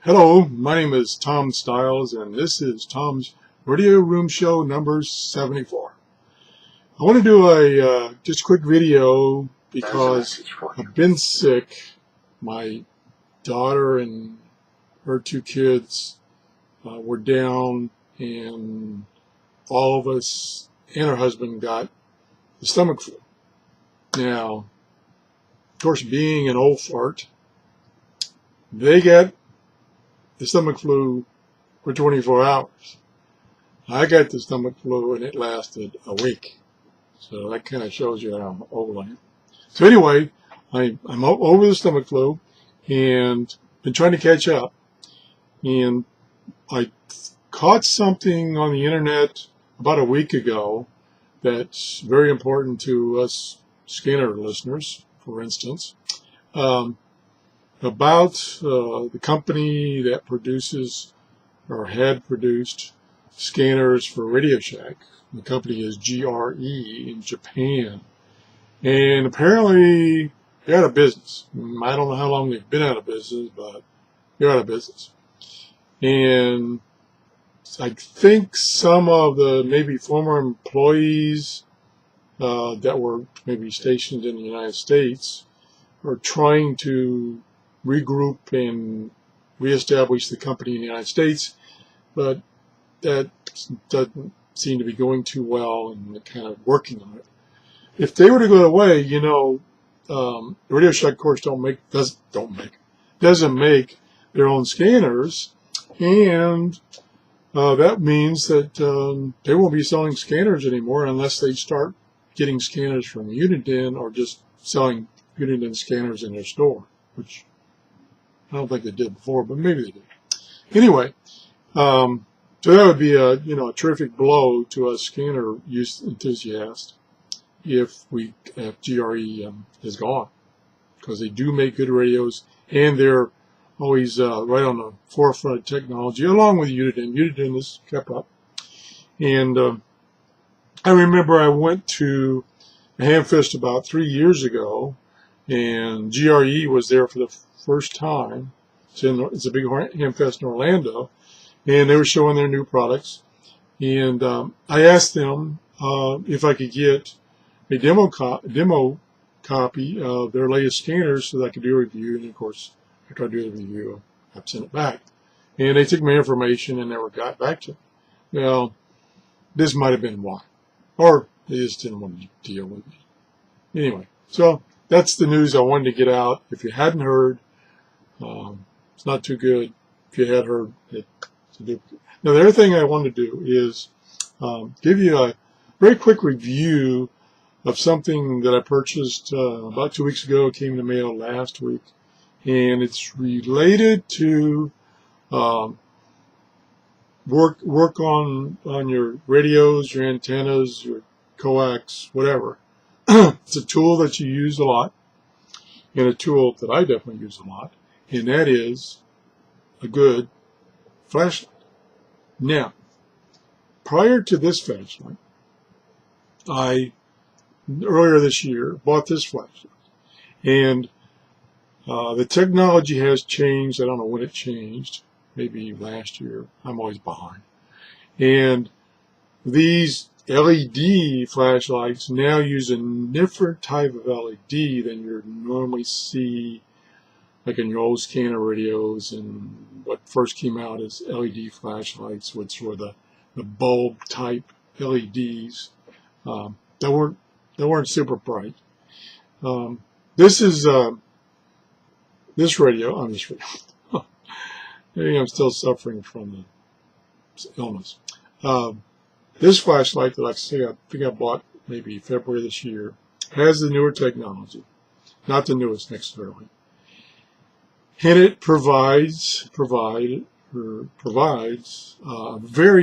Hello, my name is Tom Stiles, and this is Tom's Radio Room Show number 74. I want to do a just a quick video because I've been sick. My daughter and her two kids were down, and all of us and her husband got the stomach flu. Now, of course, being an old fart, they got the stomach flu for 24 hours. I got the stomach flu and it lasted a week. So that kind of shows you how old I am. So anyway, I'm over the stomach flu and been trying to catch up. And I caught something on the internet about a week ago that's very important to us scanner listeners, for instance. About the company that produces or had produced scanners for Radio Shack. The company is GRE in Japan. And apparently they're out of business. I don't know how long they've been out of business, but they're out of business. And I think some of the maybe former employees that were maybe stationed in the United States are trying to regroup and reestablish the company in the United States, but that doesn't seem to be going too well, and they're kind of working on it. If they were to go away, Radio Shack, of course, doesn't make their own scanners, and that means that they won't be selling scanners anymore unless they start getting scanners from Uniden or just selling Uniden scanners in their store, which I don't think they did before, but maybe they did. Anyway, so that would be a terrific blow to us scanner use enthusiasts if GRE is gone, because they do make good radios and they're always right on the forefront of technology, along with Uniden. Uniden has kept up. And I remember I went to a Hamfest about 3 years ago, and GRE was there for the first time. It's a big Hamfest in Orlando, and they were showing their new products. And I asked them if I could get a demo copy of their latest scanners so that I could do a review. And of course, after I do the review, I sent it back. And they took my information and never got back to me. Well, this might have been why, or they just didn't want to deal with me. Anyway, so that's the news I wanted to get out. If you hadn't heard, it's not too good. If you had heard, it's a duplicate. Now, the other thing I want to do is give you a very quick review of something that I purchased about 2 weeks ago. It came in the mail last week, and it's related to work on your radios, your antennas, your coax, whatever. It's a tool that you use a lot, and a tool that I definitely use a lot, and that is a good flashlight. Now, prior to this flashlight, I earlier this year bought this flashlight, and the technology has changed. I don't know when it changed, maybe last year. I'm always behind. And these LED flashlights now use a different type of LED than you normally see like in your old scanner radios. And what first came out is LED flashlights, which were the bulb type LEDs that weren't super bright. This is this radio. On this radio, maybe I'm still suffering from the illness. This flashlight that I think I bought maybe February this year has the newer technology, not the newest necessarily, and it provides very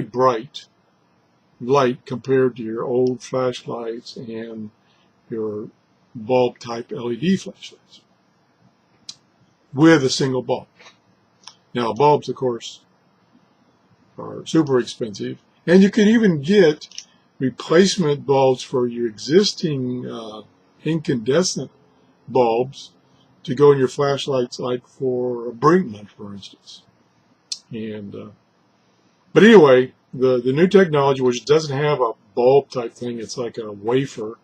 bright light compared to your old flashlights and your bulb type LED flashlights with a single bulb. Now, bulbs, of course, are super expensive, and you can even get replacement bulbs for your existing incandescent bulbs to go in your flashlights, like for a Brinkmann, for instance. And but anyway, the new technology, which doesn't have a bulb type thing, it's like a wafer.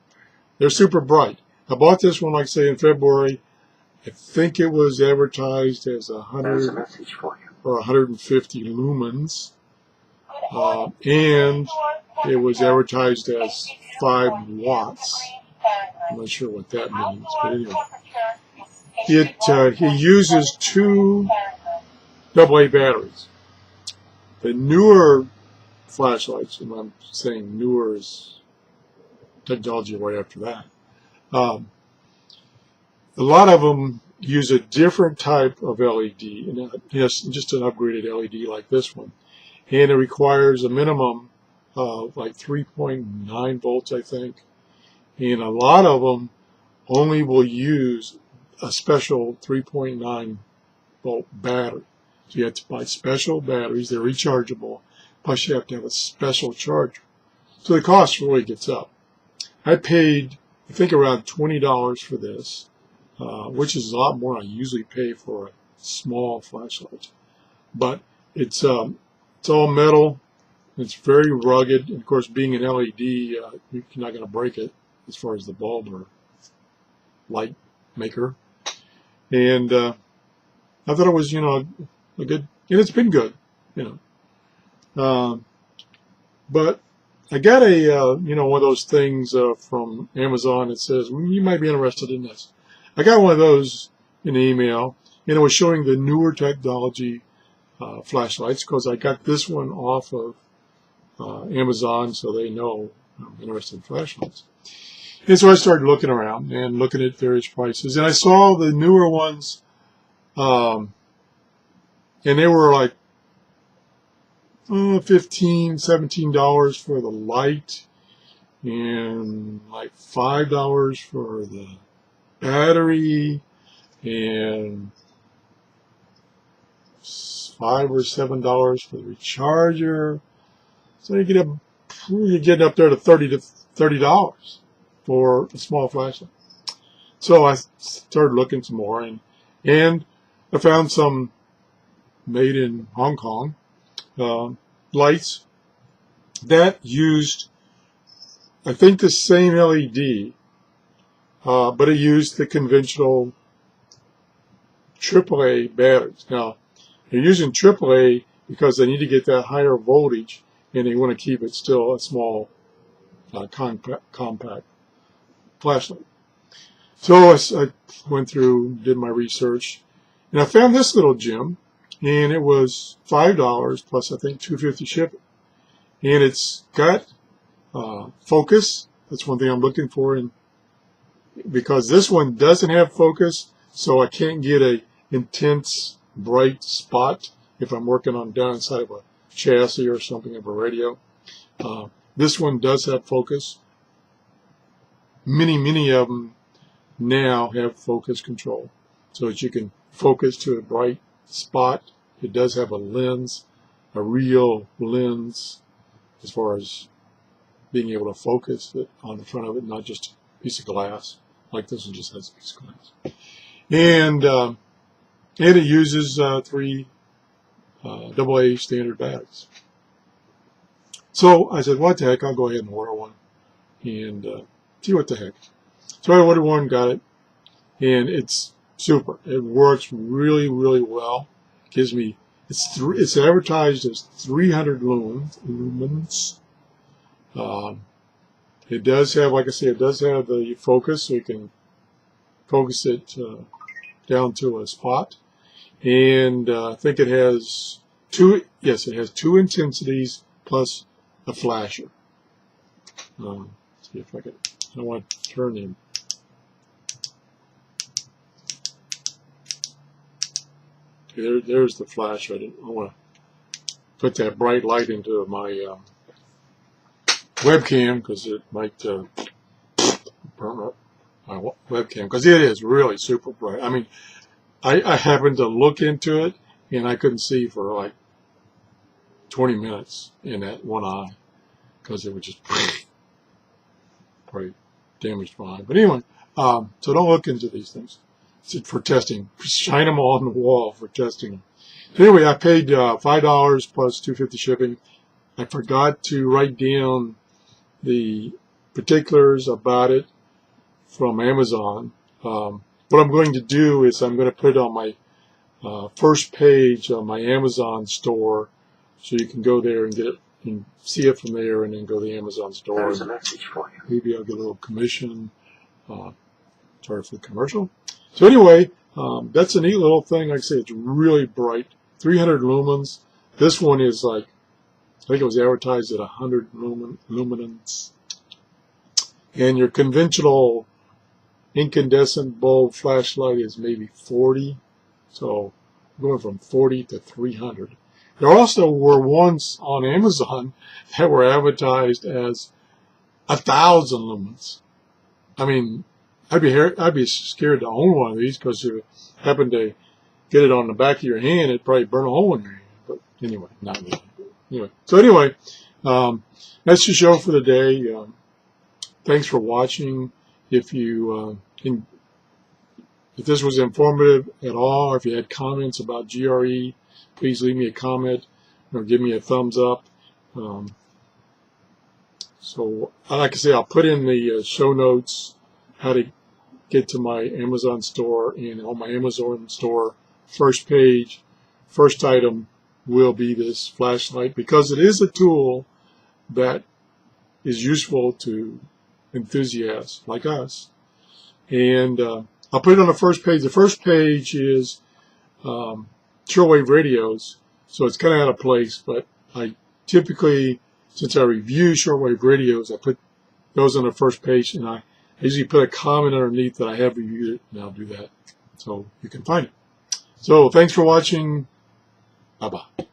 They're super bright. I bought this one, like I say, in February. I think it was advertised as 100 or 150 lumens, and it was advertised as 5 watts. I'm not sure what that means, but anyway. It uses 2 AA batteries. The newer flashlights, and I'm saying newer is technology right after that, a lot of them use a different type of LED, and yes, just an upgraded LED like this one, and it requires a minimum of like 3.9 volts, I think, and a lot of them only will use a special 3.9 volt battery. So you have to buy special batteries. They're rechargeable, plus you have to have a special charger. So the cost really gets up. I paid, I think, around $20 for this, which is a lot more than I usually pay for a small flashlight. But it's all metal. It's very rugged. And of course, being an LED, you're not going to break it as far as the bulb or light maker. And I thought it was, a good, and it's been good, but I got a, one of those things from Amazon that says, you might be interested in this. I got one of those in the email, and it was showing the newer technology flashlights, because I got this one off of Amazon, so they know I'm interested in flashlights. And so I started looking around and looking at various prices, and I saw the newer ones, and they were like $15, $17 for the light, and like $5 for the battery, and $5 or $7 for the recharger. So you're getting up there to $30 for a small flashlight. So I started looking some more, and I found some made in Hong Kong lights that used, I think, the same LED, but it used the conventional AAA batteries. Now, they're using AAA because they need to get that higher voltage, and they want to keep it still a small compact flashlight. So I went through, did my research, and I found this little gem, and it was $5 plus, I think, $2.50 shipping. And it's got focus. That's one thing I'm looking for, because this one doesn't have focus, so I can't get a intense bright spot if I'm working on down inside of a chassis or something of a radio. This one does have focus. Many of them now have focus control, so that you can focus to a bright spot. It does have a lens, a real lens, as far as being able to focus it on the front of it, not just a piece of glass, like this one just has a piece of glass. And it uses 3 AA standard batteries. So I said, what the heck, I'll go ahead and order one and see what the heck. So I ordered one, got it, and it's super. It works really well. Gives me, it's advertised as 300 lumens. It does have, like I say, it does have the focus, so you can focus it down to a spot. And I think it has it has 2 intensities plus a flasher. See if I don't want to turn him. There's the flash. I want to put that bright light into my webcam, because it might burn up my webcam, because it is really super bright. I mean, I happened to look into it, and I couldn't see for like 20 minutes in that one eye, because it was just probably damaged my eye. But anyway, so don't look into these things. for testing. Shine them on the wall for testing them. Anyway, I paid $5 plus $2.50 shipping. I forgot to write down the particulars about it from Amazon. What I'm going to do is I'm going to put it on my first page on my Amazon store, so you can go there and get it and see it from there, and then go to the Amazon store. There's a message for you. Maybe I'll get a little commission. Sorry for the commercial. So anyway, that's a neat little thing. Like I say, it's really bright, 300 lumens. This one is like, I think it was advertised at 100 luminance. And your conventional incandescent bulb flashlight is maybe 40. So going from 40 to 300. There also were ones on Amazon that were advertised as 1,000 lumens. I mean, I'd be scared to own one of these, because if you happen to get it on the back of your hand, it'd probably burn a hole in your hand. But anyway, not me. Anyway, so anyway, that's the show for the day. Thanks for watching. If you if this was informative at all, or if you had comments about GRE, please leave me a comment or give me a thumbs up. So, like I say, I'll put in the show notes how to get to my Amazon store, and on my Amazon store first page, first item will be this flashlight, because it is a tool that is useful to enthusiasts like us. And I'll put it on the first page. The first page is shortwave radios, so it's kind of out of place, but I typically, since I review shortwave radios, I put those on the first page, and I usually put a comment underneath that I have reviewed it, and I'll do that so you can find it. So thanks for watching. Bye-bye.